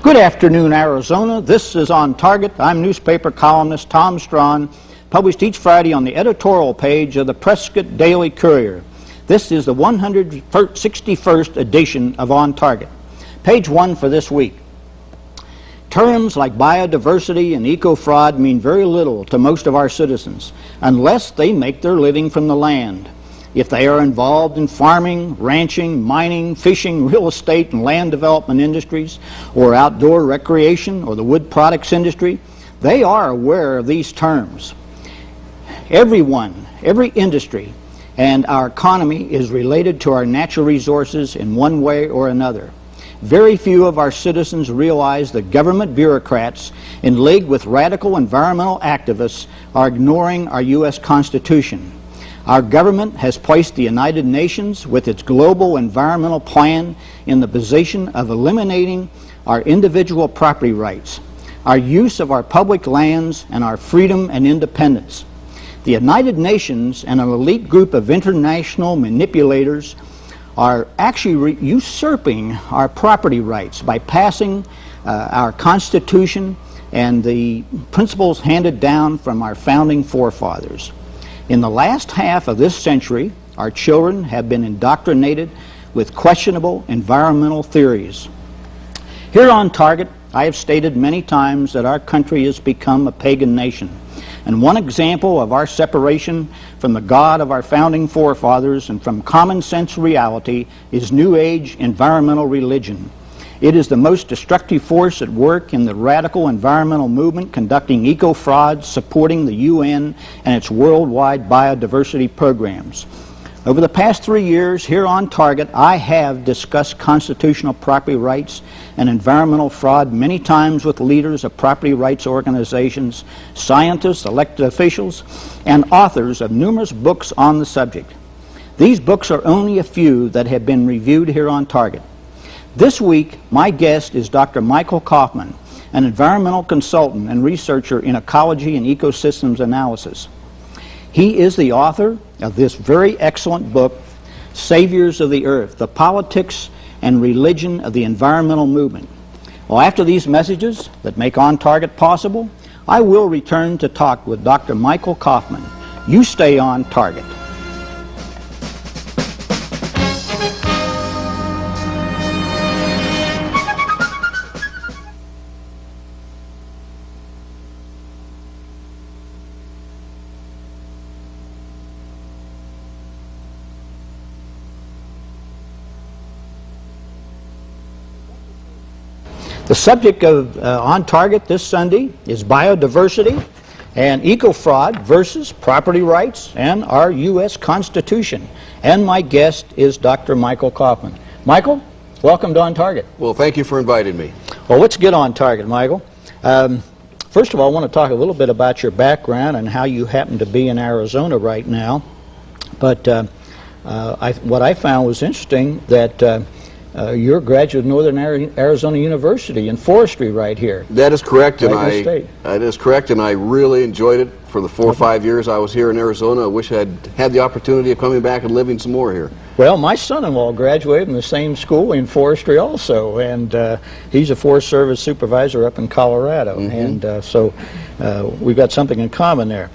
Good afternoon, Arizona. This is On Target. I'm newspaper columnist Tom Strawn, published each Friday on the editorial page of the Prescott Daily Courier. This is the 161st edition of On Target. Page 1 for this week. Terms like biodiversity and eco-fraud mean very little to most of our citizens unless they make their living from the land. If they are involved in farming, ranching, mining, fishing, real estate and land development industries, or outdoor recreation or the wood products industry, they are aware of these terms. Everyone, every industry, and our economy is related to our natural resources in one way or another. Very few of our citizens realize that government bureaucrats, in league with radical environmental activists, are ignoring our U.S. Constitution. Our government has placed the United Nations with its global environmental plan in the position of eliminating our individual property rights, our use of our public lands, and our freedom and independence. The United Nations and an elite group of international manipulators are actually usurping our property rights by passing our Constitution and the principles handed down from our founding forefathers. In the last half of this century, our children have been indoctrinated with questionable environmental theories. Here on Target, I have stated many times that our country has become a pagan nation. And one example of our separation from the God of our founding forefathers and from common sense reality is New Age environmental religion. It is the most destructive force at work in the radical environmental movement, conducting eco-frauds, supporting the UN and its worldwide biodiversity programs. Over the past 3 years, here on Target, I have discussed constitutional property rights and environmental fraud many times with leaders of property rights organizations, scientists, elected officials, and authors of numerous books on the subject. These books are only a few that have been reviewed here on Target. This week, my guest is Dr. Michael Coffman, an environmental consultant and researcher in ecology and ecosystems analysis. He is the author of this very excellent book, Saviors of the Earth, The Politics and Religion of the Environmental Movement. Well, after these messages that make On Target possible, I will return to talk with Dr. Michael Coffman. You stay on target. The subject of On Target this Sunday is biodiversity and eco-fraud versus property rights and our U.S. Constitution. And my guest is Dr. Michael Coffman. Michael, welcome to On Target. Well, thank you for inviting me. Well, let's get on target, Michael. First of all, I want to talk a little bit about your background and how you happen to be in Arizona right now. But what I found was interesting that you're a graduate of Northern Arizona University in forestry right here. That is correct, and that is correct, and I really enjoyed it for the 4 or 5 years I was here in Arizona. I wish I'd had the opportunity of coming back and living some more here. Well, my son-in-law graduated from the same school in forestry also, and he's a Forest Service supervisor up in Colorado, and so we've got something in common there.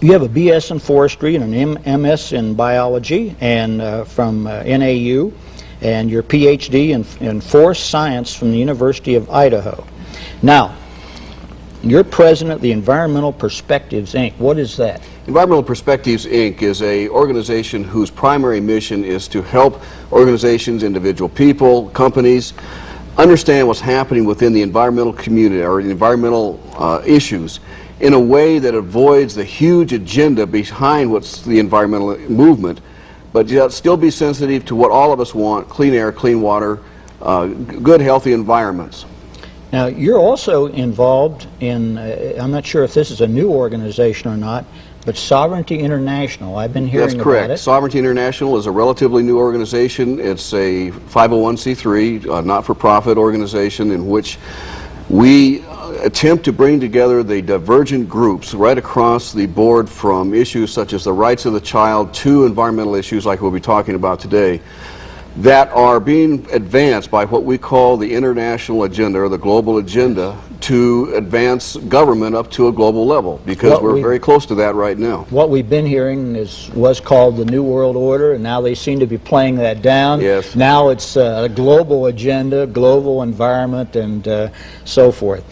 You have a BS in forestry and an MS in biology and from NAU, and your PhD in forest science from the University of Idaho. Now, you're president of the Environmental Perspectives, Inc. What is that? Environmental Perspectives, Inc. is an organization whose primary mission is to help organizations, individual people, companies, understand what's happening within the environmental community or the environmental issues in a way that avoids the huge agenda behind what's the environmental movement, but yet still be sensitive to what all of us want: clean air, clean water, good, healthy environments. Now, you're also involved in, I'm not sure if this is a new organization or not, But Sovereignty International, I've been hearing That's correct. about it. Sovereignty International is a relatively new organization. It's a 501c3, not-for-profit organization in which we attempt to bring together the divergent groups right across the board, from issues such as the rights of the child to environmental issues like we'll be talking about today, that are being advanced by what we call the international agenda or the global agenda to advance government up to a global level, because we're very close to that right now. What we've been hearing was called the New World Order, and now they seem to be playing that down. Yes. Now it's a global agenda, global environment, and so forth.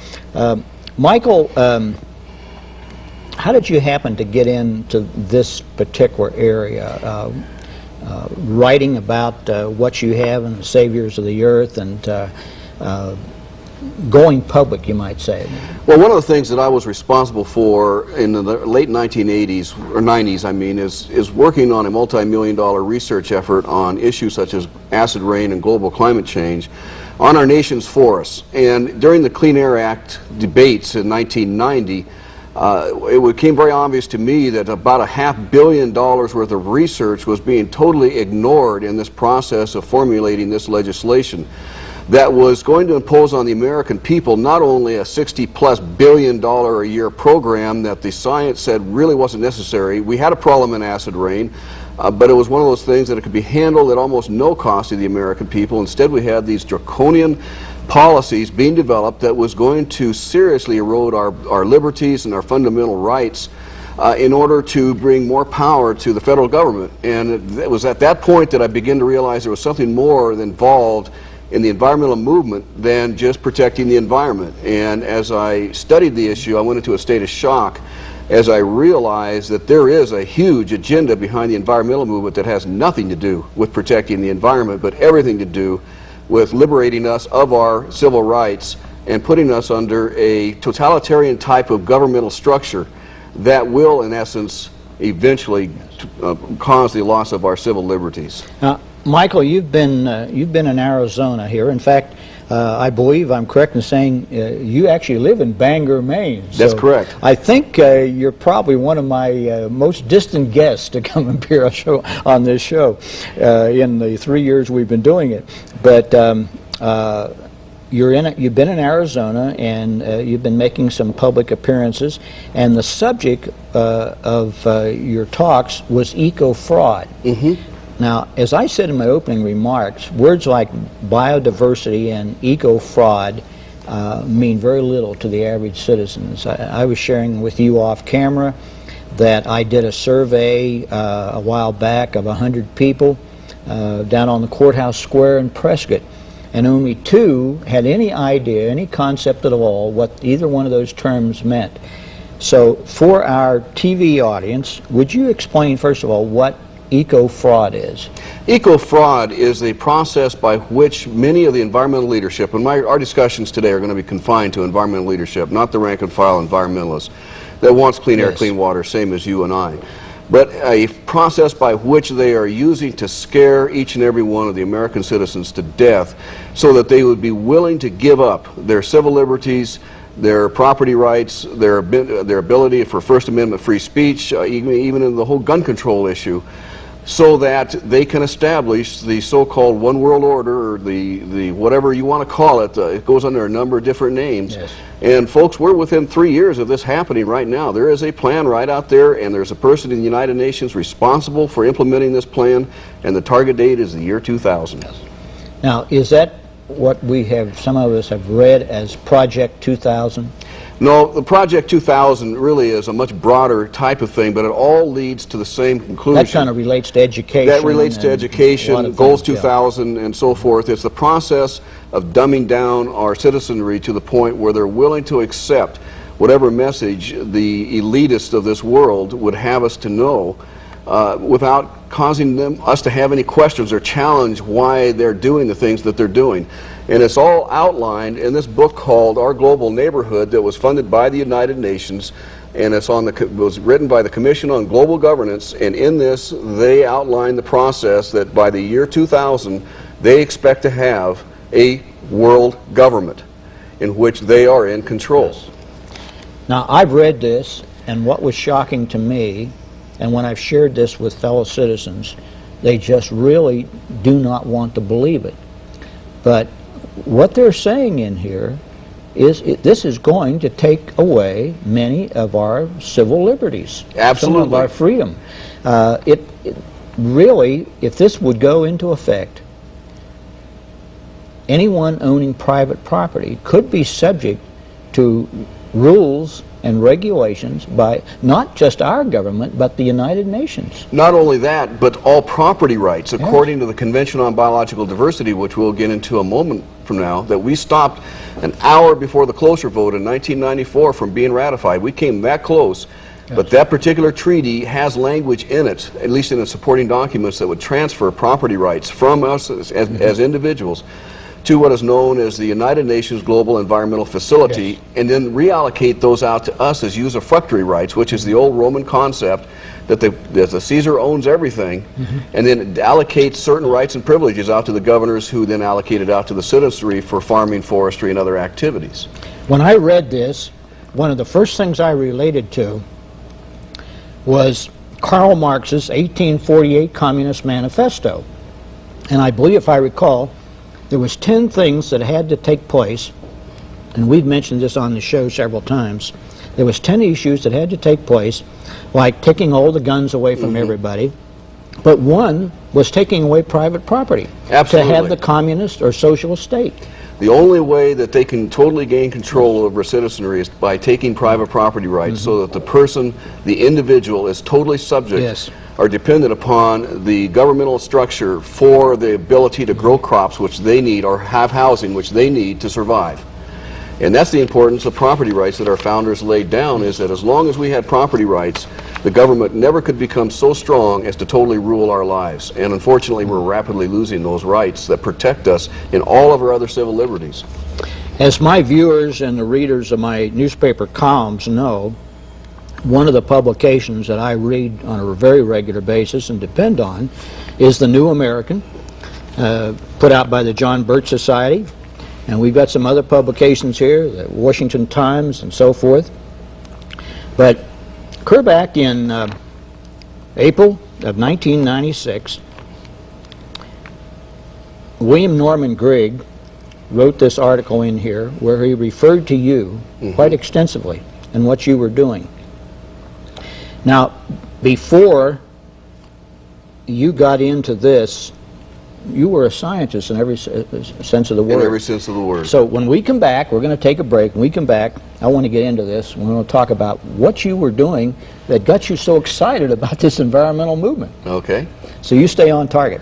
Michael, how did you happen to get into this particular area? Writing about what you have in the Saviors of the Earth, and going public, you might say. Well, one of the things that I was responsible for in the late 1980s, or 90s, I mean, is working on a multi-million-dollar research effort on issues such as acid rain and global climate change on our nation's forests. And during the Clean Air Act debates in 1990, it became very obvious to me that about $500 million worth of research was being totally ignored in this process of formulating this legislation that was going to impose on the American people not only a $60+ billion a year program that the science said really wasn't necessary. We had a problem in acid rain, but it was one of those things that it could be handled at almost no cost to the American people. Instead, we had these draconian policies being developed that was going to seriously erode our liberties and our fundamental rights in order to bring more power to the federal government. And it was at that point that I began to realize there was something more involved in the environmental movement than just protecting the environment. And as I studied the issue, I went into a state of shock as I realized that there is a huge agenda behind the environmental movement that has nothing to do with protecting the environment, but everything to do with liberating us of our civil rights and putting us under a totalitarian type of governmental structure that will, in essence, eventually cause the loss of our civil liberties. Now, Michael, you've been in Arizona here. In fact, I believe I'm correct in saying you actually live in Bangor, Maine. That's correct. I think you're probably one of my most distant guests to come and appear on this show in the 3 years we've been doing it. But you've been in Arizona, and you've been making some public appearances, and the subject of your talks was eco-fraud. Mm-hmm. Now, as I said in my opening remarks, words like biodiversity and eco-fraud mean very little to the average citizens. I was sharing with you off camera that I did a survey a while back of 100 people down on the courthouse square in Prescott, and only 2 had any idea, any concept at all, what either one of those terms meant. So for our TV audience, would you explain, first of all, what eco-fraud is? Eco-fraud is a process by which many of the environmental leadership, and our discussions today are going to be confined to environmental leadership, not the rank and file environmentalists that wants clean air, clean water, same as you and I, but a process by which they are using to scare each and every one of the American citizens to death so that they would be willing to give up their civil liberties, their property rights, their ability for First Amendment free speech, even in the whole gun control issue, so that they can establish the so-called one world order, or the whatever you want to call it. It goes under a number of different names. Yes. And folks, we're within 3 years of this happening right now. There is a plan right out there, and there's a person in the United Nations responsible for implementing this plan, and the target date is the year 2000. Yes. Now, is that what we have, some of us have read as Project 2000? No, the Project 2000 really is a much broader type of thing, but it all leads to the same conclusion. That kind of relates to education. That relates to education, Goals 2000, and so forth. It's the process of dumbing down our citizenry to the point where they're willing to accept whatever message the elitists of this world would have us to know, without causing us to have any questions or challenge why they're doing the things that they're doing. And it's all outlined in this book called Our Global Neighborhood that was funded by the United Nations, and it was written by the Commission on Global Governance, and in this they outline the process that by the year 2000 they expect to have a world government in which they are in control. Yes. Now, I've read this, And what was shocking to me, and when I've shared this with fellow citizens, they just really do not want to believe it. But what they're saying in here is this is going to take away many of our civil liberties. Absolutely. Some of our freedom. It really, if this would go into effect, anyone owning private property could be subject to rules and regulations by not just our government, but the United Nations. Not only that, but all property rights, according to the Convention on Biological Diversity, which we'll get into a moment from now, that we stopped an hour before the cloture vote in 1994 from being ratified. We came that close. But that particular treaty has language in it, at least in the supporting documents, that would transfer property rights from us as individuals to what is known as the United Nations Global Environmental Facility, and then reallocate those out to us as usufructuary rights, which is the old Roman concept that the Caesar owns everything, and then allocates certain rights and privileges out to the governors, who then allocate it out to the citizenry for farming, forestry, and other activities. When I read this, one of the first things I related to was Karl Marx's 1848 Communist Manifesto. And I believe, if I recall, there was 10 things that had to take place, and we've mentioned this on the show several times. There was 10 issues that had to take place, like taking all the guns away from everybody, but one was taking away private property. Absolutely. To have the communist or socialist state. The only way that they can totally gain control over citizenry is by taking private property rights, so that the person, the individual, is totally subject or dependent upon the governmental structure for the ability to grow crops which they need, or have housing which they need to survive. And that's the importance of property rights that our founders laid down, is that as long as we had property rights, the government never could become so strong as to totally rule our lives. And unfortunately, we're rapidly losing those rights that protect us in all of our other civil liberties. As my viewers and the readers of my newspaper columns know, one of the publications that I read on a very regular basis and depend on is the New American, put out by the John Birch Society. And we've got some other publications here, the Washington Times and so forth. But clear back in April of 1996, William Norman Grigg wrote this article in here where he referred to you quite extensively and what you were doing. Now, before you got into this, you were a scientist in every sense of the word. In every sense of the word. So when we come back, we're going to take a break. When we come back, I want to get into this. We're going to talk about what you were doing that got you so excited about this environmental movement. Okay. So you stay on target.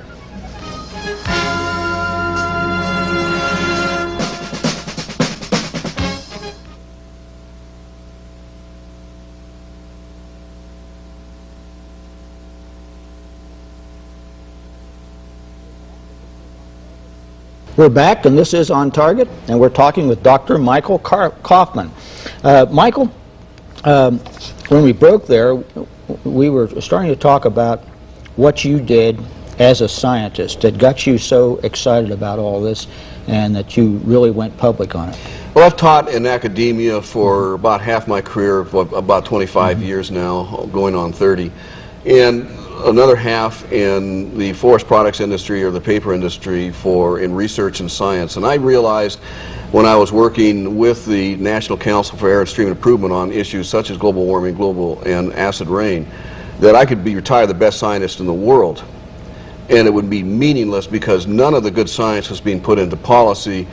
We're back, and this is On Target, and we're talking with Dr. Michael Coffman. Michael, when we broke there, we were starting to talk about what you did as a scientist that got you so excited about all this and that you really went public on it. Well, I've taught in academia for about half my career, about 25 years now, going on 30. And another half in the forest products industry or the paper industry in research and science. And I realized when I was working with the National Council for Air and Stream Improvement on issues such as global warming, global and acid rain, that I could be retired the best scientist in the world. And it would be meaningless because none of the good science was being put into policy.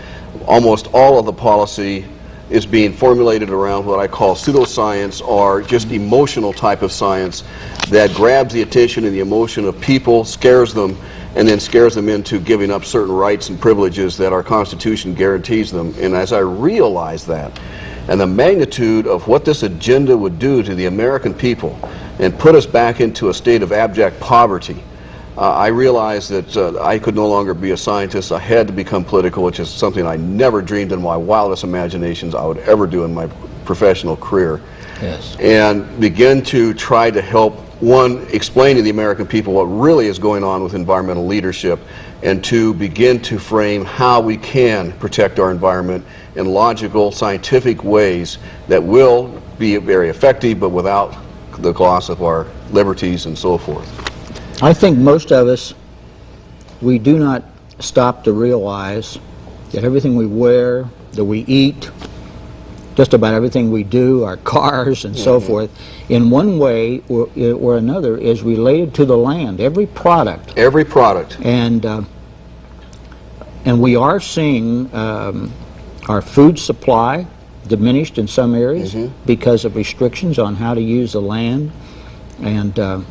Almost all of the policy is being formulated around what I call pseudoscience, or just emotional type of science that grabs the attention and the emotion of people, scares them, and then scares them into giving up certain rights and privileges that our Constitution guarantees them. And as I realized that, and the magnitude of what this agenda would do to the American people and put us back into a state of abject poverty, I realized that I could no longer be a scientist. I had to become political, which is something I never dreamed in my wildest imaginations I would ever do in my professional career. Yes. And begin to try to help, one, explain to the American people what really is going on with environmental leadership, and two, begin to frame how we can protect our environment in logical, scientific ways that will be very effective, but without the loss of our liberties and so forth. I think most of us, we do not stop to realize that everything we wear, that we eat, just about everything we do, our cars and so forth, in one way or another is related to the land. Every product. Every product. And we are seeing our food supply diminished in some areas because of restrictions on how to use the land. And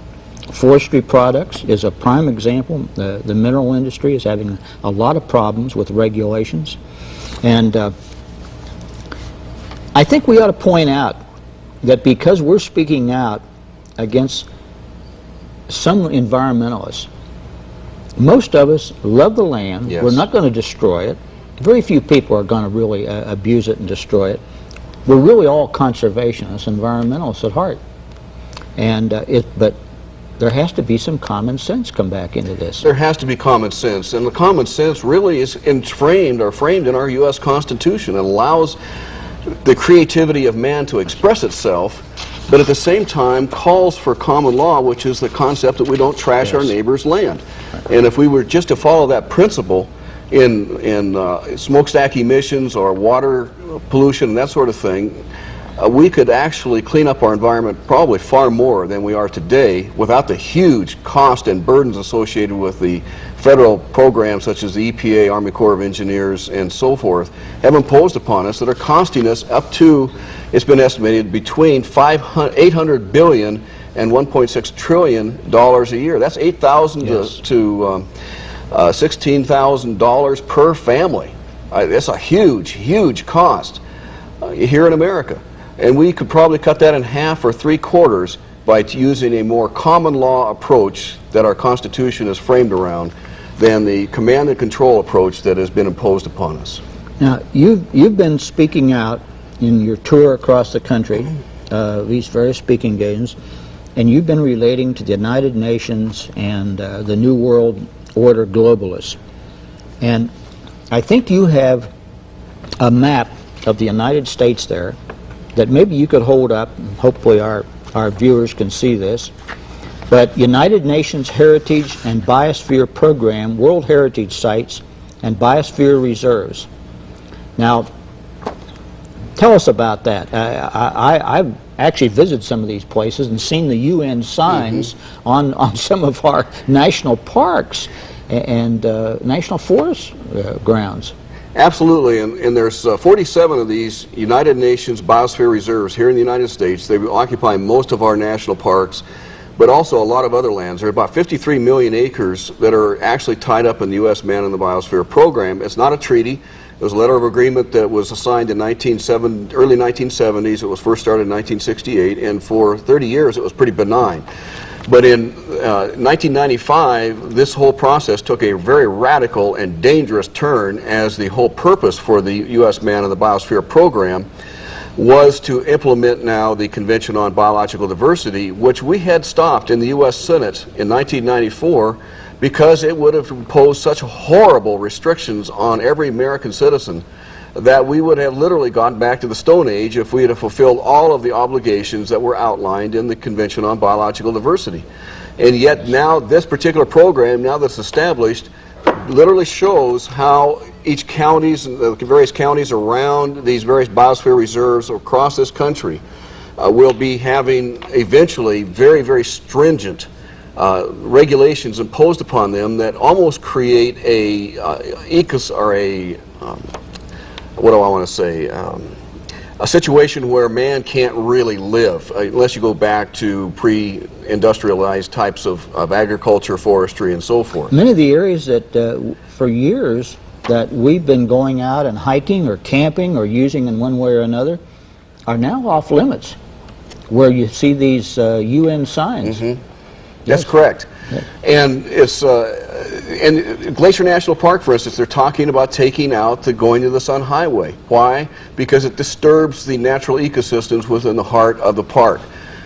forestry products is a prime example. The mineral industry is having a lot of problems with regulations. And I think we ought to point out that because we're speaking out against some environmentalists, most of us love the land. Yes. We're not going to destroy it. Very few people are going to really abuse it and destroy it. We're really all conservationists, environmentalists at heart. And but there has to be some common sense come back into this. There has to be common sense, and the common sense really is framed in our U.S. Constitution. It allows the creativity of man to express itself, but at the same time calls for common law, which is the concept that we don't trash our neighbor's land. And if we were just to follow that principle in smokestack emissions or water pollution and that sort of thing, we could actually clean up our environment probably far more than we are today without the huge cost and burdens associated with the federal programs such as the EPA, Army Corps of Engineers, and so forth have imposed upon us that are costing us up to, it's been estimated, between $800 billion and $1.6 trillion a year. That's $8,000 to $16,000 per family. That's a huge, huge cost here in America. And we could probably cut that in half or 3/4 by using a more common law approach that our Constitution is framed around than the command and control approach that has been imposed upon us. Now, you've been speaking out in your tour across the country, these various speaking engagements, and you've been relating to the United Nations and the New World Order globalists. And I think you have a map of the United States there that maybe you could hold up, and hopefully our viewers can see this. But United Nations Heritage and Biosphere Program, World Heritage Sites, and Biosphere Reserves. Now, tell us about that. I've actually visited some of these places and seen the UN signs on some of our national parks and national forest grounds. Absolutely, and there's 47 of these United Nations Biosphere Reserves here in the United States. They occupy most of our national parks, but also a lot of other lands. There are about 53 million acres that are actually tied up in the U.S. Man in the Biosphere program. It's not a treaty. It was a letter of agreement that was signed in early 1970s. It was first started in 1968, and for 30 years it was pretty benign. But in 1995, this whole process took a very radical and dangerous turn, as the whole purpose for the U.S. Man in the Biosphere program was to implement now the Convention on Biological Diversity, which we had stopped in the U.S. Senate in 1994 because it would have imposed such horrible restrictions on every American citizen that we would have literally gone back to the Stone Age if we had fulfilled all of the obligations that were outlined in the Convention on Biological Diversity. And yet now this particular program, now that's established, literally shows how each counties, the various counties around these various biosphere reserves across this country will be having eventually very, very stringent regulations imposed upon them that almost create a situation where man can't really live unless you go back to pre-industrialized types of agriculture, forestry, and so forth. Many of the areas that for years that we've been going out and hiking or camping or using in one way or another are now off limits, where you see these UN signs. That's correct. Yeah. And it's in Glacier National Park, for instance, they're talking about taking out the going to the Sun Highway. Why? Because it disturbs the natural ecosystems within the heart of the park.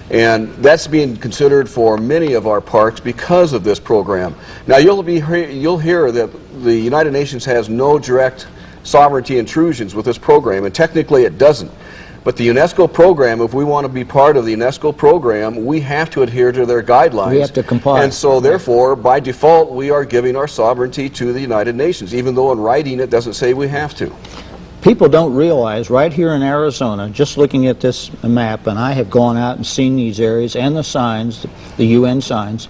And that's being considered for many of our parks because of this program. Now you'll hear that the United Nations has no direct sovereignty intrusions with this program, and technically it doesn't. But the UNESCO program, if we want to be part of the UNESCO program, we have to adhere to their guidelines. We have to comply. And so, therefore, by default, we are giving our sovereignty to the United Nations, even though in writing it doesn't say we have to. People don't realize, right here in Arizona, just looking at this map, and I have gone out and seen these areas and the signs, the UN signs.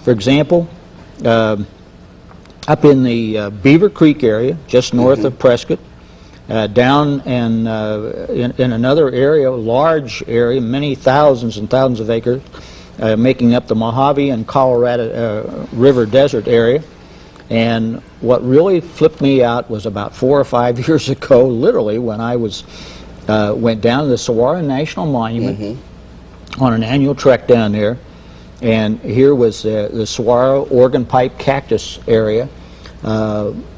For example, up in the Beaver Creek area, just north of Prescott, down in another area, a large area, many thousands and thousands of acres, making up the Mojave and Colorado River Desert area. And what really flipped me out was about 4 or 5 years ago, literally, when I went down to the Saguaro National Monument on an annual trek down there, and here was the Saguaro Organ Pipe Cactus area,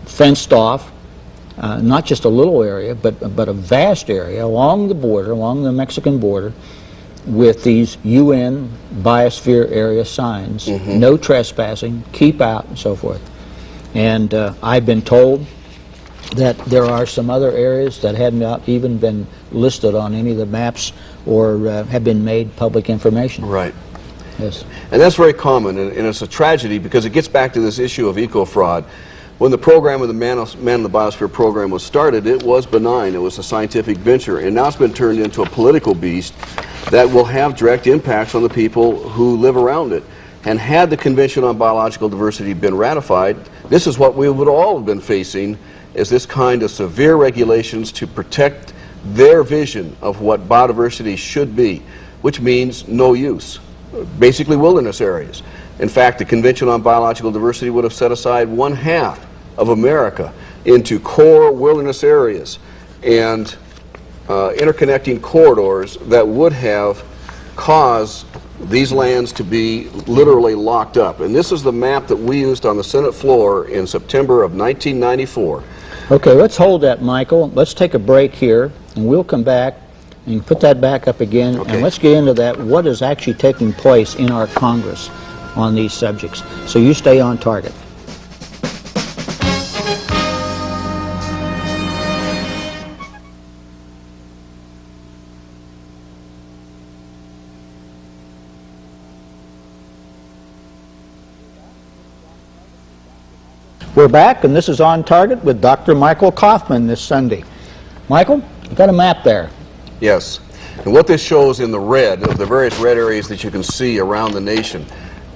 fenced off. Not just a little area, but a vast area along the border, along the Mexican border, with these UN biosphere area signs. No trespassing, keep out, and so forth. And I've been told that there are some other areas that had not even been listed on any of the maps or have been made public information. Right. Yes. And that's very common, and it's a tragedy because it gets back to this issue of eco-fraud. When the program of the Man in the Biosphere program was started, it was benign. It was a scientific venture, and now it's been turned into a political beast that will have direct impacts on the people who live around it. And had the Convention on Biological Diversity been ratified, this is what we would all have been facing, is this kind of severe regulations to protect their vision of what biodiversity should be, which means no use, basically wilderness areas. In fact, the Convention on Biological Diversity would have set aside 1/2 of America into core wilderness areas and interconnecting corridors that would have caused these lands to be literally locked up. And this is the map that we used on the Senate floor in September of 1994. Okay, let's hold that, Michael. Let's take a break here, and we'll come back and put that back up again, and let's get into that, what is actually taking place in our Congress on these subjects. So you stay on target. We're back, and this is On Target with Dr. Michael Coffman this Sunday. Michael, you've got a map there. Yes. And what this shows in the red, of the various red areas that you can see around the nation,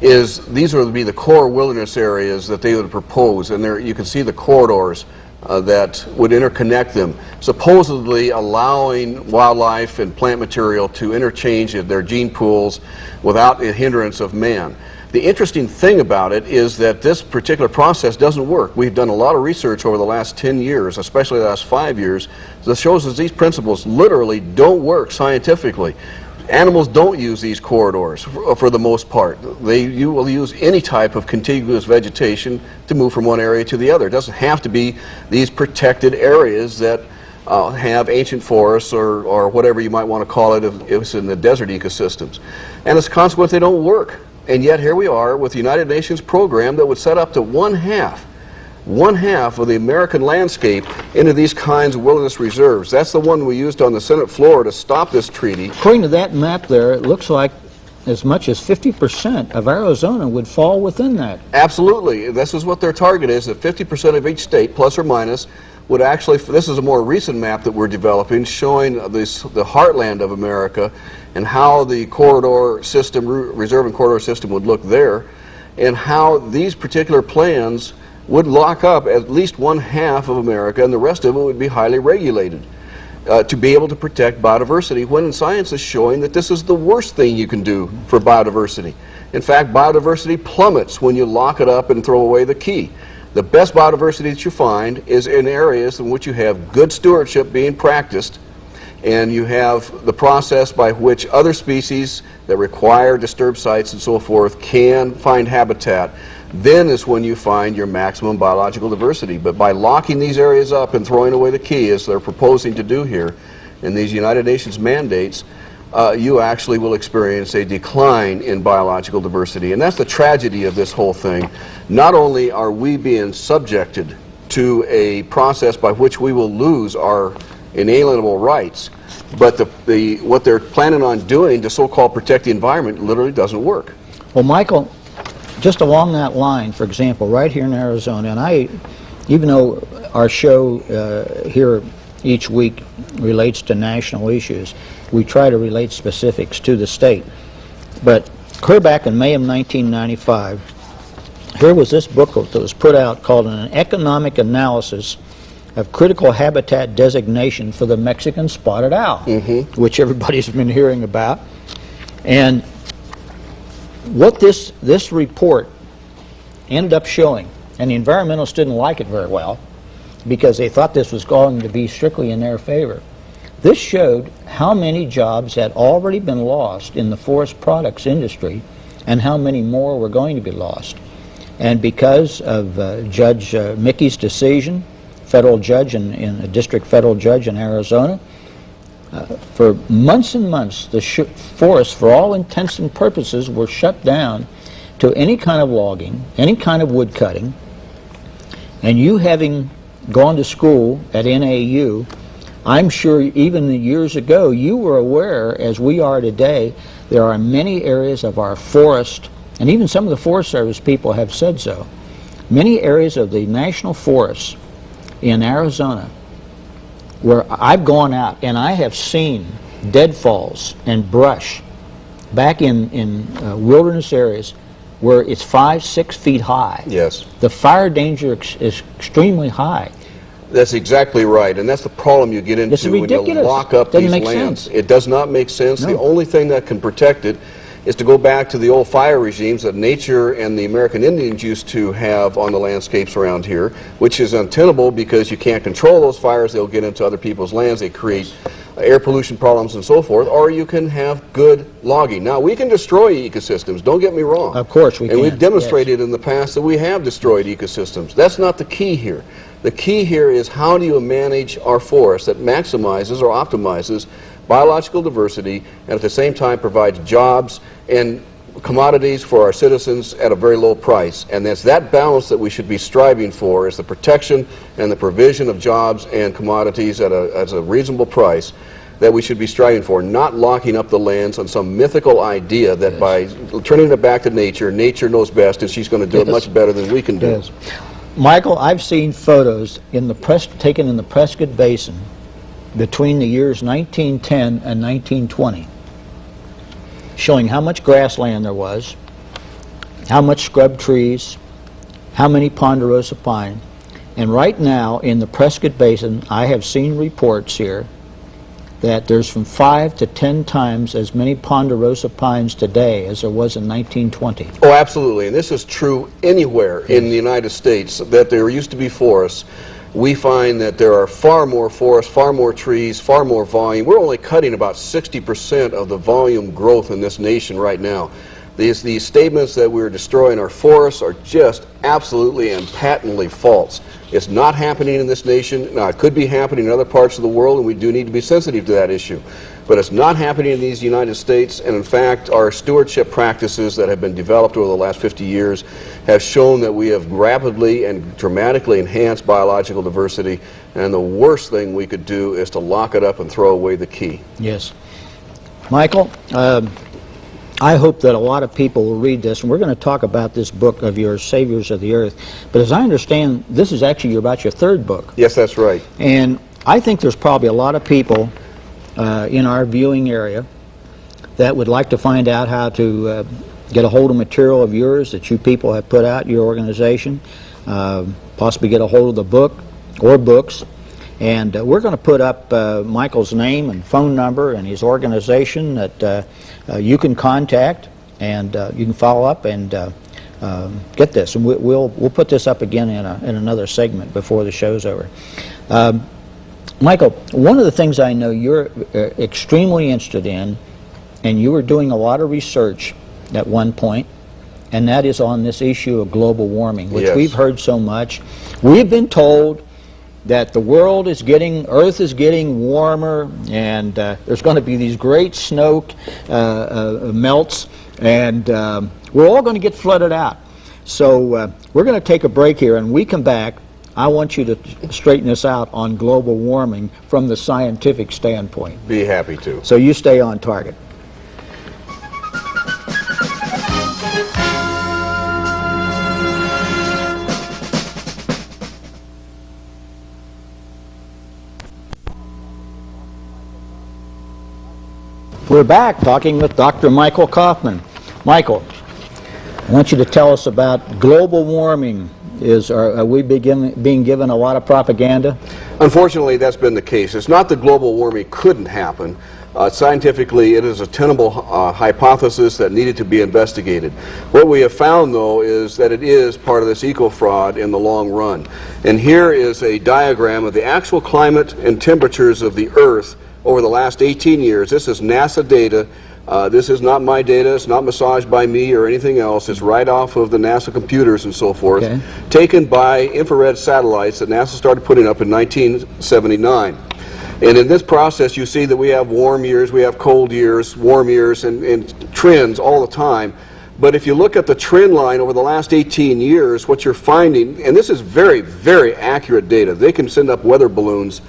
is these would be the core wilderness areas that they would propose. And there you can see the corridors that would interconnect them, supposedly allowing wildlife and plant material to interchange their gene pools without a hindrance of man. The interesting thing about it is that this particular process doesn't work. We've done a lot of research over the last 10 years, especially the last 5 years, that shows us these principles literally don't work scientifically. Animals don't use these corridors for the most part. You will use any type of contiguous vegetation to move from one area to the other. It doesn't have to be these protected areas that have ancient forests or whatever you might want to call it if it's in the desert ecosystems. And as a consequence, they don't work. And yet here we are with the United Nations program that would set up to 1/2 of the American landscape into these kinds of wilderness reserves. That's the one we used on the Senate floor to stop this treaty. According to that map there, it looks like as much as 50% of Arizona would fall within that. Absolutely. This is what their target is, that 50% of each state, plus or minus, would actually, this is a more recent map that we're developing, showing the heartland of America and how the corridor system, reserve and corridor system would look there, and how these particular plans would lock up at least 1/2 of America, and the rest of it would be highly regulated to be able to protect biodiversity, when science is showing that this is the worst thing you can do for biodiversity. In fact, biodiversity plummets when you lock it up and throw away the key. The best biodiversity that you find is in areas in which you have good stewardship being practiced, and you have the process by which other species that require disturbed sites and so forth can find habitat. Then is when you find your maximum biological diversity. But by locking these areas up and throwing away the key, as they're proposing to do here in these United Nations mandates, you actually will experience a decline in biological diversity. And that's the tragedy of this whole thing. Not only are we being subjected to a process by which we will lose our inalienable rights. But what they're planning on doing to so-called protect the environment literally doesn't work. Well, Michael, just along that line, for example, right here in Arizona, and even though our show here each week relates to national issues, we try to relate specifics to the state. But clear back in May of 1995, here was this book that was put out called An Economic Analysis of Critical Habitat Designation for the Mexican Spotted Owl, which everybody's been hearing about. And what this report ended up showing, and the environmentalists didn't like it very well because they thought this was going to be strictly in their favor. This showed how many jobs had already been lost in the forest products industry and how many more were going to be lost. And because of Judge Mickey's decision, federal judge in a district federal judge in Arizona, for months and months the forests, for all intents and purposes, were shut down to any kind of logging, any kind of wood cutting. And you, having gone to school at NAU, I'm sure even years ago you were aware, as we are today, there are many areas of our forest, and even some of the Forest Service people have said so, many areas of the national forests in Arizona where I've gone out and I have seen deadfalls and brush back in wilderness areas where it's 5-6 feet high. Yes. The fire danger is extremely high. That's exactly right, and that's the problem you get into when you lock up these lands. It does not make sense. No. The only thing that can protect it is to go back to the old fire regimes that nature and the American Indians used to have on the landscapes around here, which is untenable because you can't control those fires. They'll get into other people's lands. They create air pollution problems and so forth, or you can have good logging. Now, we can destroy ecosystems, don't get me wrong. Of course we can. And we've demonstrated in the past that we have destroyed ecosystems. That's not the key here. The key here is how do you manage our forest that maximizes or optimizes biological diversity and at the same time provides jobs and commodities for our citizens at a very low price. And that's that balance that we should be striving for, is the protection and the provision of jobs and commodities at a reasonable price that we should be striving for, not locking up the lands on some mythical idea that by turning it back to nature, nature knows best and she's going to do it much better than we can do. Yes. Michael, I've seen photos taken in the Prescott Basin between the years 1910 and 1920 showing how much grassland there was, how much scrub trees, how many ponderosa pine. And right now in the Prescott Basin, I have seen reports here that there's from 5 to 10 times as many ponderosa pines today as there was in 1920. Oh, absolutely, and this is true anywhere in the United States, that there used to be forests. We find that there are far more forests, far more trees, far more volume. We're only cutting about 60% of the volume growth in this nation right now. These statements that we're destroying our forests are just absolutely and patently false. It's not happening in this nation. Now, it could be happening in other parts of the world, and we do need to be sensitive to that issue. But it's not happening in these United States, and in fact, our stewardship practices that have been developed over the last 50 years have shown that we have rapidly and dramatically enhanced biological diversity, and the worst thing we could do is to lock it up and throw away the key. Yes. Michael, I hope that a lot of people will read this, and we're going to talk about this book of yours, Saviors of the Earth. But as I understand, this is actually about your third book. Yes, that's right. And I think there's probably a lot of people in our viewing area that would like to find out how to get a hold of material of yours that you people have put out, your organization, possibly get a hold of the book or books. And we're going to put up Michael's name and phone number and his organization that you can contact, and you can follow up and get this. And we'll put this up again in another segment before the show's over. Michael, one of the things I know you're extremely interested in, and you were doing a lot of research at one point, and that is on this issue of global warming, which we've heard so much. We've been told that the world is getting, Earth is getting warmer, and there's going to be these great snow melts, and we're all going to get flooded out. So we're going to take a break here, and we come back. I want you to straighten this out on global warming from the scientific standpoint. Be happy to. So you stay on target. We're back talking with Dr. Michael Coffman. Michael, I want you to tell us about global warming. Are we being given a lot of propaganda? Unfortunately, that's been the case. It's not that global warming couldn't happen. Scientifically, it is a tenable hypothesis that needed to be investigated. What we have found, though, is that it is part of this eco-fraud in the long run. And here is a diagram of the actual climate and temperatures of the Earth over the last 18 years. This is NASA data. This is not my data. It's not massaged by me or anything else. It's right off of the NASA computers and so forth, okay, taken by infrared satellites that NASA started putting up in 1979. And in this process, you see that we have warm years, we have cold years, warm years, and trends all the time. But if you look at the trend line over the last 18 years, what you're finding, and this is very, very accurate data. They can send up weather balloons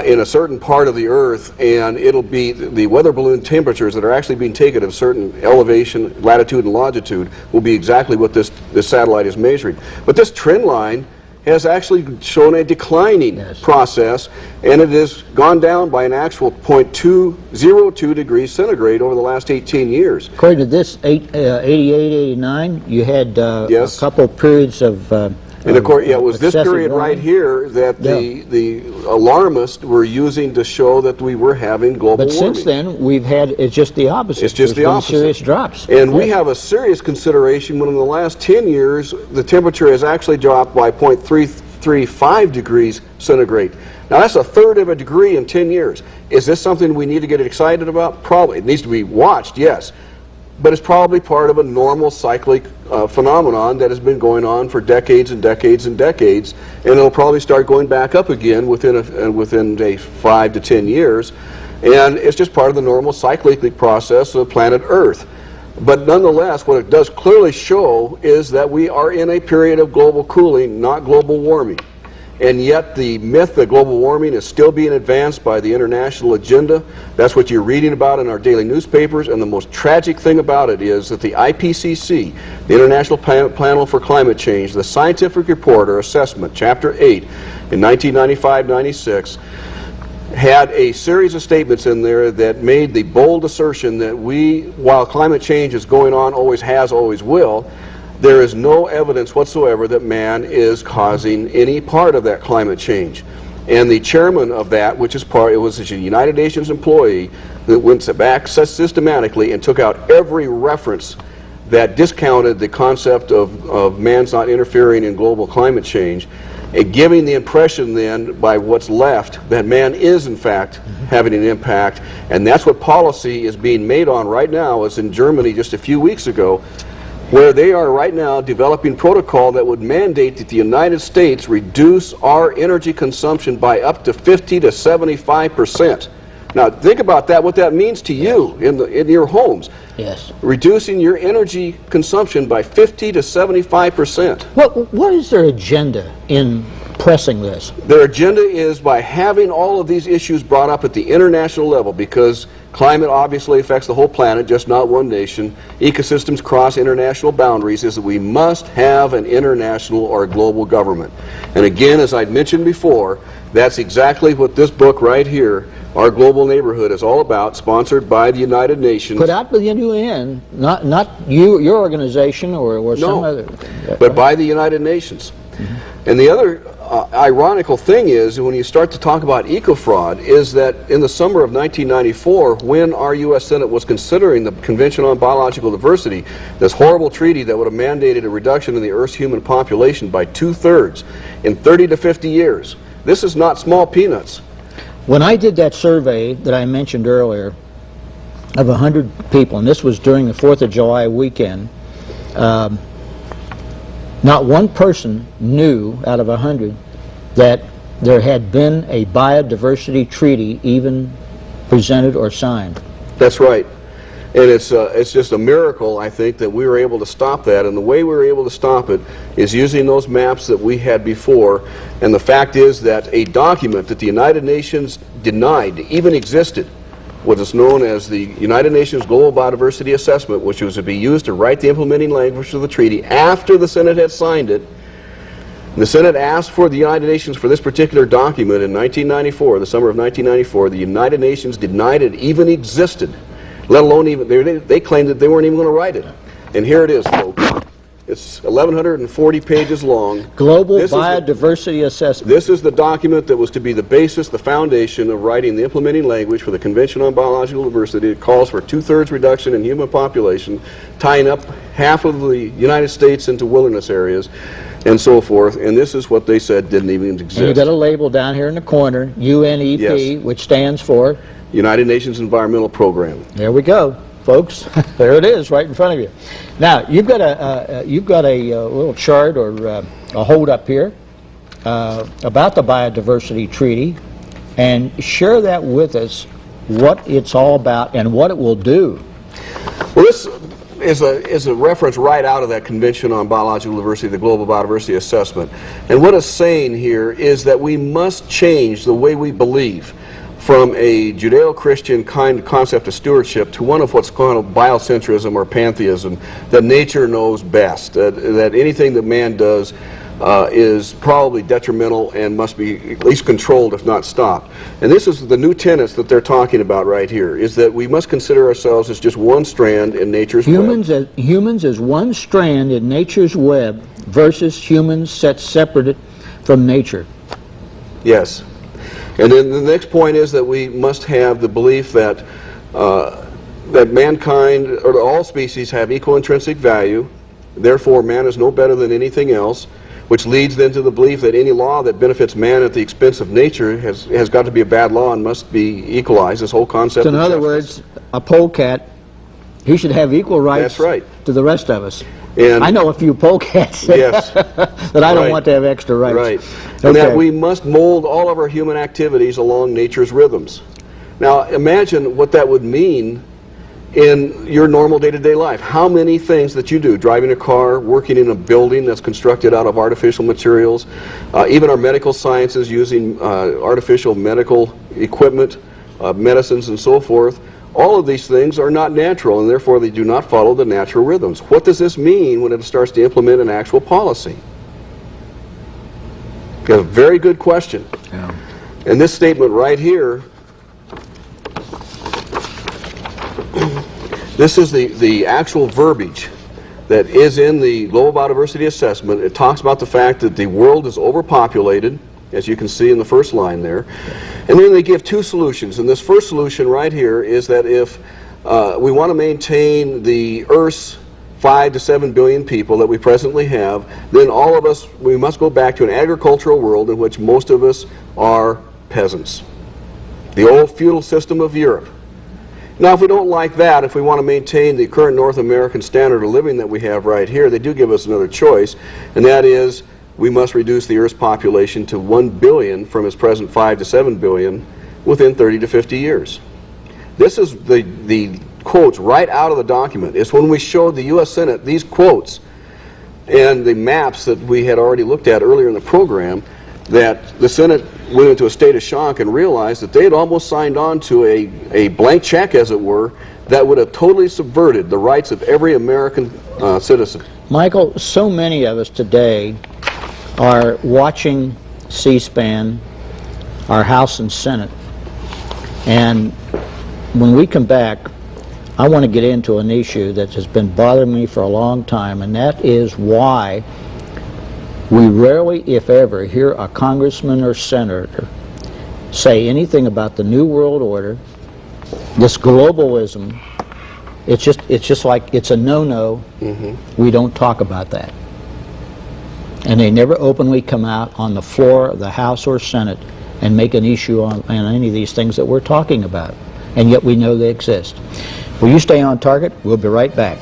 in a certain part of the Earth, and it'll be the weather balloon temperatures that are actually being taken at a certain elevation, latitude, and longitude will be exactly what this satellite is measuring. But this trend line has actually shown a declining process, and it has gone down by an actual 0.202 degrees centigrade over the last 18 years. According to this, 88, 89, you had a couple periods of and of course, it was this excessive period warming right here that the alarmists were using to show that we were having global warming. But since then, we've had, it's just the opposite. It's just the opposite. Serious drops. And we have a serious consideration when in the last 10 years, the temperature has actually dropped by 0.335 degrees centigrade. Now, that's a third of a degree in 10 years. Is this something we need to get excited about? Probably. It needs to be watched, yes. But it's probably part of a normal cyclic phenomenon that has been going on for decades and decades and decades, and it'll probably start going back up again within 5 to 10 years, and it's just part of the normal cyclic process of planet Earth. But nonetheless, what it does clearly show is that we are in a period of global cooling, not global warming. And yet the myth that global warming is still being advanced by the international agenda. That's what you're reading about in our daily newspapers, and the most tragic thing about it is that the IPCC, the International Panel for Climate Change, the scientific report or assessment, Chapter 8, in 1995-96, had a series of statements in there that made the bold assertion that while climate change is going on, always has, always will, there is no evidence whatsoever that man is causing any part of that climate change. And the chairman of that, it was a United Nations employee that went back systematically and took out every reference that discounted the concept of man's not interfering in global climate change, and giving the impression then by what's left that man is in fact having an impact. And that's what policy is being made on right now, as in Germany just a few weeks ago, where they are right now developing protocol that would mandate that the United States reduce our energy consumption by up to 50 to 75%. Now think about that, what that means to you in your homes. Yes. Reducing your energy consumption by 50 to 75%. What is their agenda in pressing this? Their agenda is by having all of these issues brought up at the international level, because climate obviously affects the whole planet, just not one nation. Ecosystems cross international boundaries, is that we must have an international or global government. And again, as I'd mentioned before, that's exactly what this book right here, Our Global Neighborhood, is all about, sponsored by the United Nations. Put out by the UN, not you, your organization or some other. But by the United Nations. Mm-hmm. And the other ironical thing is, when you start to talk about eco-fraud, is that in the summer of 1994, when our U.S. Senate was considering the Convention on Biological Diversity, this horrible treaty that would have mandated a reduction in the Earth's human population by 2/3 in 30 to 50 years. This is not small peanuts. When I did that survey that I mentioned earlier of 100 people, and this was during the 4th of July weekend, not one person knew out of 100 that there had been a biodiversity treaty even presented or signed. That's right. And it's just a miracle, I think, that we were able to stop that. And the way we were able to stop it is using those maps that we had before. And the fact is that a document that the United Nations denied even existed, what is known as the United Nations Global Biodiversity Assessment, which was to be used to write the implementing language of the treaty after the Senate had signed it. The Senate asked for the United Nations for this particular document in 1994, the summer of 1994. The United Nations denied it even existed, let alone even, they claimed that they weren't even going to write it. And here it is, folks. It's 1,140 pages long. Global Biodiversity Assessment. This is the document that was to be the basis, the foundation of writing the implementing language for the Convention on Biological Diversity. It calls for 2/3 reduction in human population, tying up half of the United States into wilderness areas, and so forth. And this is what they said didn't even exist. And you've got a label down here in the corner, UNEP, Yes. which stands for? United Nations Environmental Program. There we go, folks. There it is, right in front of you. Now, you've got a little chart or a hold up here about the Biodiversity Treaty, and share that with us, what it's all about and what it will do. Well, this is a reference right out of that Convention on Biological Diversity, the Global Biodiversity Assessment. And what it's saying here is that we must change the way we believe from a Judeo-Christian kind of concept of stewardship to one of what's called biocentrism or pantheism, that nature knows best, that anything that man does is probably detrimental and must be at least controlled, if not stopped. And this is the new tenets that they're talking about right here, is that we must consider ourselves as just one strand in nature's web. Humans as one strand in nature's web versus humans set separate from nature. Yes. And then the next point is that we must have the belief that that mankind, or all species, have equal intrinsic value. Therefore, man is no better than anything else, which leads then to the belief that any law that benefits man at the expense of nature has got to be a bad law and must be equalized. This whole concept So in other words, a polecat, he should have equal rights. That's right. To the rest of us. And I know a few polecats yes, that I don't right. want to have extra rights. Right. Okay. And that we must mold all of our human activities along nature's rhythms. Now, imagine what that would mean in your normal day-to-day life. How many things that you do, driving a car, working in a building that's constructed out of artificial materials, even our medical sciences using artificial medical equipment, medicines and so forth, all of these things are not natural, and therefore they do not follow the natural rhythms. What does this mean when it starts to implement an actual policy? A very good question. Yeah. And this statement right here, this is the actual verbiage that is in the Global Biodiversity Assessment. It talks about the fact that the world is overpopulated, as you can see in the first line there. And then they give two solutions. And this first solution right here is that if we want to maintain the Earth's 5 to 7 billion people that we presently have, then all of us, we must go back to an agricultural world in which most of us are peasants. The old feudal system of Europe. Now, if we don't like that, if we want to maintain the current North American standard of living that we have right here, they do give us another choice, and that is we must reduce the Earth's population to 1 billion from its present 5 to 7 billion within 30 to 50 years. This is the quotes right out of the document. It's when we showed the U.S. Senate these quotes and the maps that we had already looked at earlier in the program that the Senate went into a state of shock and realized that they had almost signed on to a blank check, as it were, that would have totally subverted the rights of every American citizen. Michael, so many of us today are watching C-SPAN, our House and Senate, and when we come back, I want to get into an issue that has been bothering me for a long time, and that is why we rarely, if ever, hear a congressman or senator say anything about the New World Order, this globalism. It's just like it's a no-no. Mm-hmm. We don't talk about that. And they never openly come out on the floor of the House or Senate and make an issue on any of these things that we're talking about. And yet we know they exist. Will you stay on target? We'll be right back.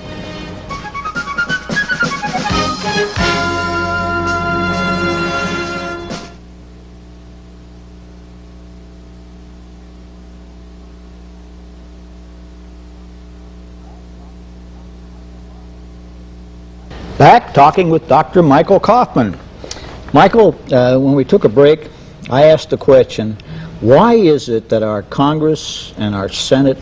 Back talking with Dr. Michael Coffman. Michael, when we took a break, I asked the question, why is it that our Congress and our Senate,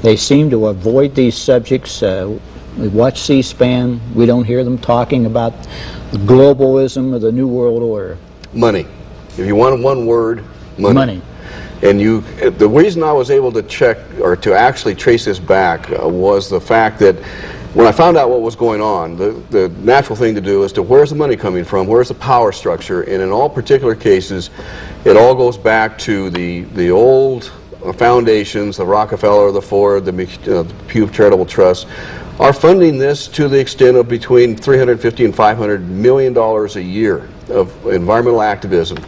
they seem to avoid these subjects? We watch C-SPAN, we don't hear them talking about globalism or the New World Order. Money. If you want one word, money. Money. And the reason I was able to check, or to actually trace this back, was the fact that when I found out what was going on, the natural thing to do is to, where's the money coming from, where's the power structure, and in all particular cases, it all goes back to the old foundations, the Rockefeller, the Ford, the Pew Charitable Trust, are funding this to the extent of between $350 and $500 million a year of environmental activism.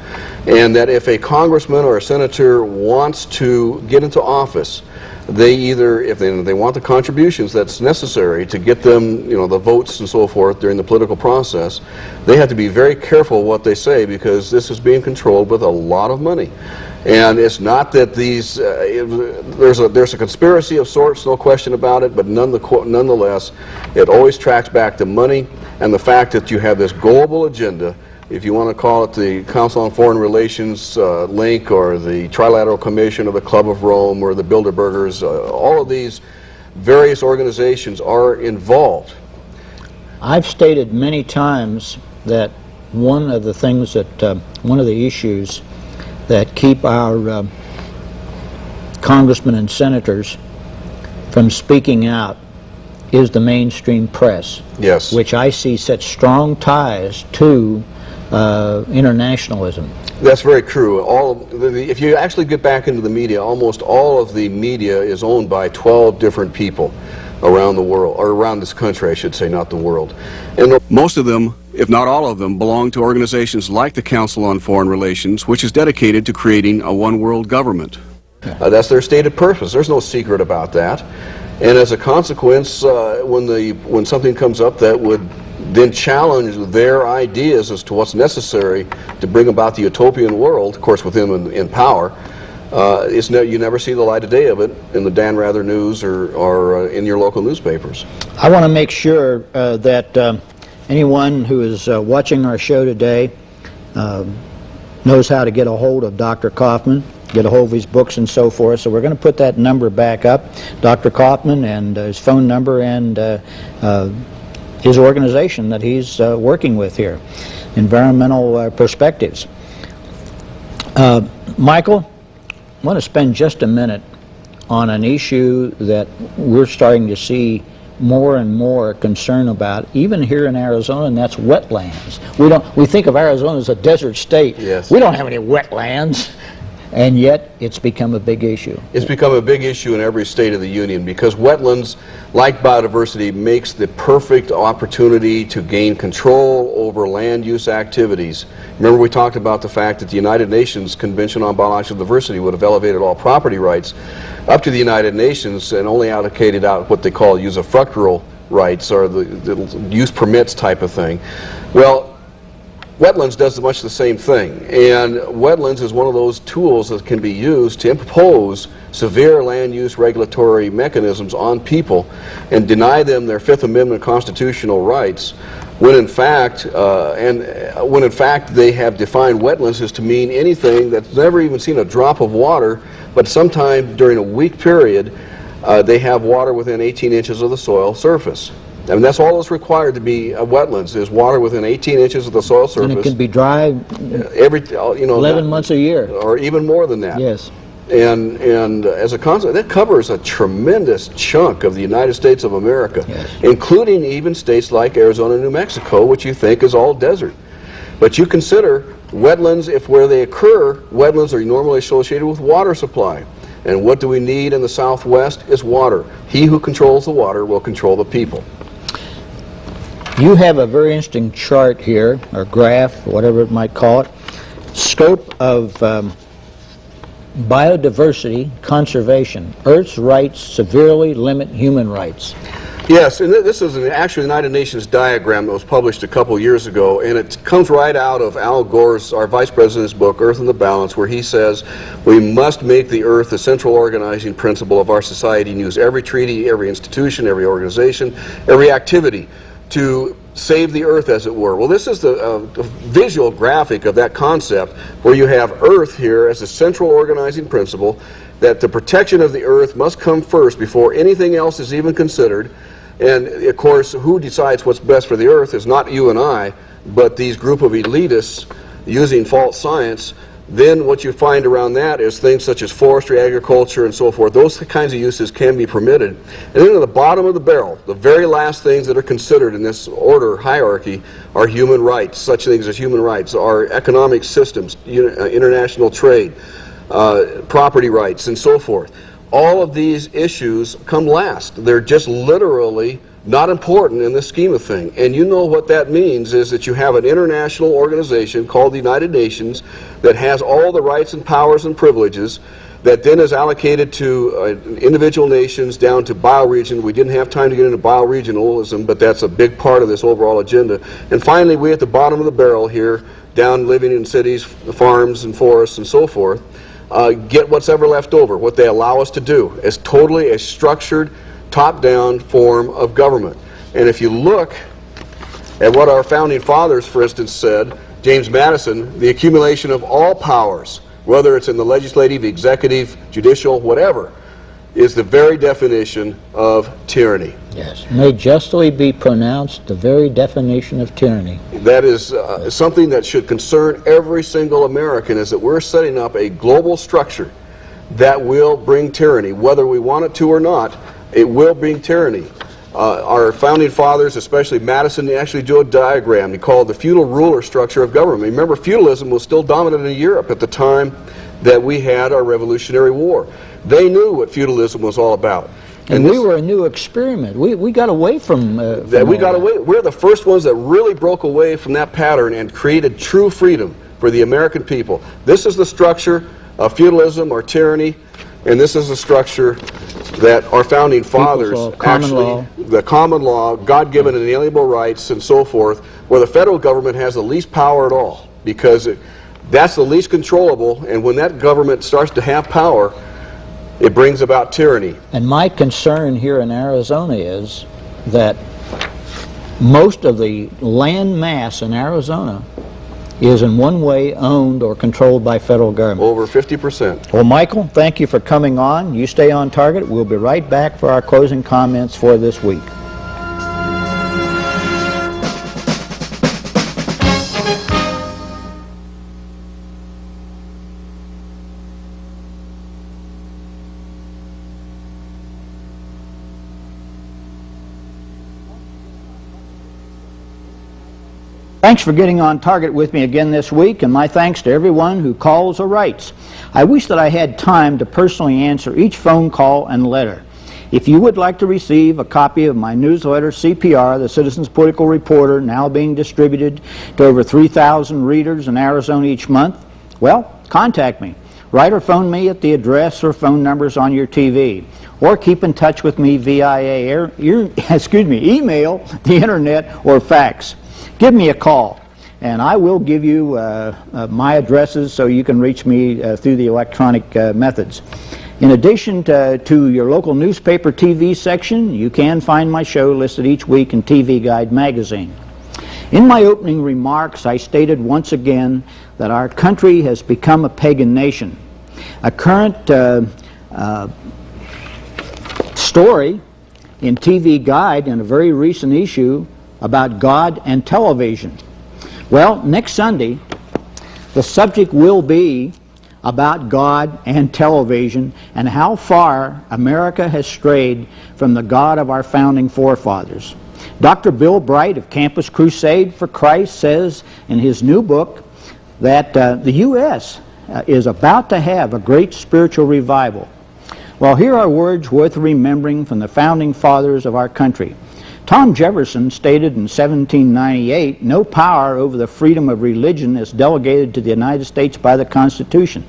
And that if a congressman or a senator wants to get into office, they either, if they want the contributions that's necessary to get them, the votes and so forth during the political process, they have to be very careful what they say, because this is being controlled with a lot of money. And it's not that these, there's a conspiracy of sorts, no question about it, but nonetheless, it always tracks back to money and the fact that you have this global agenda. If you want to call it the Council on Foreign Relations link, or the Trilateral Commission, or the Club of Rome, or the Bilderbergers, all of these various organizations are involved. I've stated many times that one of the things that, one of the issues that keep our congressmen and senators from speaking out is the mainstream press. Yes. Which I see such strong ties to internationalism. That's very true. If you actually get back into the media, almost all of the media is owned by 12 different people around the world, or around this country, I should say, not the world. And most of them, if not all of them, belong to organizations like the Council on Foreign Relations, which is dedicated to creating a one-world government. That's their stated purpose. There's no secret about that. And as a consequence, when something comes up that would then challenge their ideas as to what's necessary to bring about the utopian world, of course with them in power, you never see the light of day of it in the Dan Rather News or in your local newspapers. I want to make sure that anyone who is watching our show today knows how to get a hold of Dr. Coffman, get a hold of his books and so forth. So we're going to put that number back up, Dr. Coffman, and his phone number, and his organization that he's working with here, Environmental Perspectives. Michael, I want to spend just a minute on an issue that we're starting to see more and more concern about, even here in Arizona, and that's wetlands. We think of Arizona as a desert state. Yes. We don't have any wetlands. And yet, it's become a big issue. It's become a big issue in every state of the union, because wetlands, like biodiversity, makes the perfect opportunity to gain control over land use activities. Remember, we talked about the fact that the United Nations Convention on Biological Diversity would have elevated all property rights up to the United Nations and only allocated out what they call usufructual rights, or the use permits type of thing. Well, wetlands does much the same thing, and wetlands is one of those tools that can be used to impose severe land use regulatory mechanisms on people and deny them their Fifth Amendment constitutional rights, when in fact they have defined wetlands as to mean anything that's never even seen a drop of water, but sometime during a week period they have water within 18 inches of the soil surface. I mean, that's all that's required to be wetlands, is water within 18 inches of the soil surface. And it can be dry 11 months a year. Or even more than that. Yes. And as a consequence, that covers a tremendous chunk of the United States of America, yes, including even states like Arizona and New Mexico, which you think is all desert. But you consider wetlands, if where they occur, wetlands are normally associated with water supply. And what do we need in the Southwest is water. He who controls the water will control the people. You have a very interesting chart here, or graph, whatever it might call it, scope of biodiversity conservation. Earth's rights severely limit human rights. Yes, and this is an actual United Nations diagram that was published a couple years ago, and it comes right out of Al Gore's, our Vice President's book, Earth in the Balance, where he says we must make the Earth the central organizing principle of our society and use every treaty, every institution, every organization, every activity to save the earth, as it were. Well, this is the visual graphic of that concept, where you have earth here as a central organizing principle, that the protection of the earth must come first before anything else is even considered. And of course, who decides what's best for the earth is not you and I, but these group of elitists using false science. Then what you find around that is things such as forestry, agriculture, and so forth. Those kinds of uses can be permitted. And then at the bottom of the barrel, the very last things that are considered in this order hierarchy are human rights. Such things as human rights are economic systems, international trade, property rights, and so forth. All of these issues come last. They're just literally not important in the scheme of things. And you know what that means is that you have an international organization called the United Nations that has all the rights and powers and privileges, that then is allocated to individual nations down to bioregion. We didn't have time to get into bioregionalism, but that's a big part of this overall agenda. And finally, we at the bottom of the barrel here, down living in cities, farms, and forests, and so forth, get what's ever left over, what they allow us to do, as totally a structured, top-down form of government. And if you look at what our founding fathers, for instance, said, James Madison, the accumulation of all powers, whether it's in the legislative, executive, judicial, whatever, is the very definition of tyranny. Yes, may justly be pronounced the very definition of tyranny. That is something that should concern every single American, is that we're setting up a global structure that will bring tyranny. Whether we want it to or not, it will bring tyranny. Our founding fathers, especially Madison, they actually drew a diagram he called the feudal ruler structure of government. Remember, feudalism was still dominant in Europe at the time that we had our Revolutionary War. They knew what feudalism was all about. And we were a new experiment. We got away from that. We got away. We're the first ones that really broke away from that pattern and created true freedom for the American people. This is the structure of feudalism or tyranny, and this is the structure that our founding fathers actually, the common law, God-given and inalienable rights, and so forth, where the federal government has the least power at all, because that's the least controllable, and when that government starts to have power, it brings about tyranny. And my concern here in Arizona is that most of the land mass in Arizona is in one way owned or controlled by federal government. Over 50%. Well, Michael, thank you for coming on. You stay on target. We'll be right back for our closing comments for this week. Thanks for getting on target with me again this week, and my thanks to everyone who calls or writes. I wish that I had time to personally answer each phone call and letter. If you would like to receive a copy of my newsletter, CPR, the Citizens Political Reporter, now being distributed to over 3,000 readers in Arizona each month, well, contact me. Write or phone me at the address or phone numbers on your TV, or keep in touch with me via email, the internet, or fax. Give me a call, and I will give you my addresses so you can reach me through the electronic methods. In addition to your local newspaper TV section, you can find my show listed each week in TV Guide magazine. In my opening remarks, I stated once again that our country has become a pagan nation. A current story in TV Guide in a very recent issue about God and television. Well, next Sunday, the subject will be about God and television and how far America has strayed from the God of our founding forefathers. Dr. Bill Bright of Campus Crusade for Christ says in his new book that the U.S. is about to have a great spiritual revival. Well, here are words worth remembering from the founding fathers of our country. Tom Jefferson stated in 1798, "No power over the freedom of religion is delegated to the United States by the Constitution."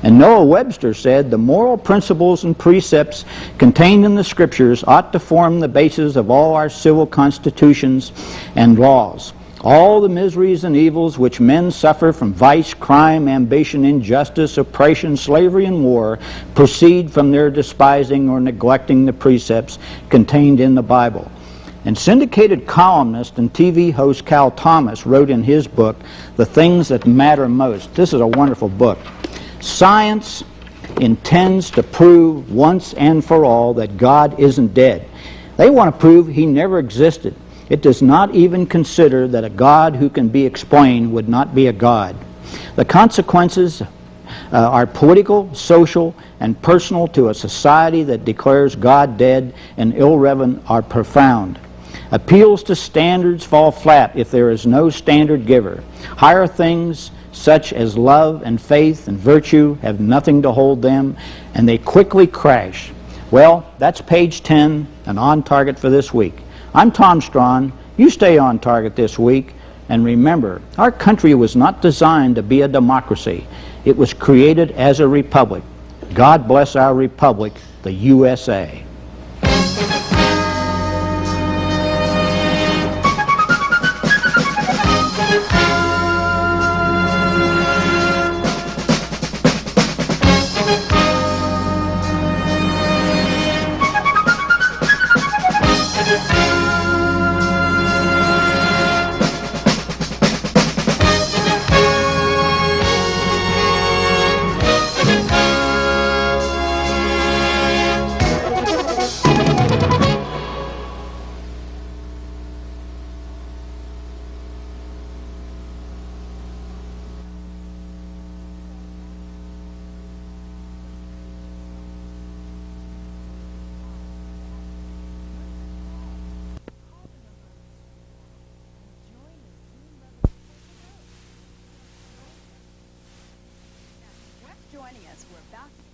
And Noah Webster said, "The moral principles and precepts contained in the Scriptures ought to form the basis of all our civil constitutions and laws. All the miseries and evils which men suffer from vice, crime, ambition, injustice, oppression, slavery, and war proceed from their despising or neglecting the precepts contained in the Bible." And syndicated columnist and TV host Cal Thomas wrote in his book, The Things That Matter Most. This is a wonderful book. Science intends to prove once and for all that God isn't dead. They want to prove he never existed. It does not even consider that a God who can be explained would not be a God. The consequences are political, social, and personal to a society that declares God dead and irrelevant are profound. Appeals to standards fall flat if there is no standard giver. Higher things such as love and faith and virtue have nothing to hold them, and they quickly crash. Well, that's page 10 and On Target for this week. I'm Tom Strawn. You stay on target this week, and remember, our country was not designed to be a democracy. It was created as a republic. God bless our republic, the USA. Joining us, we're about to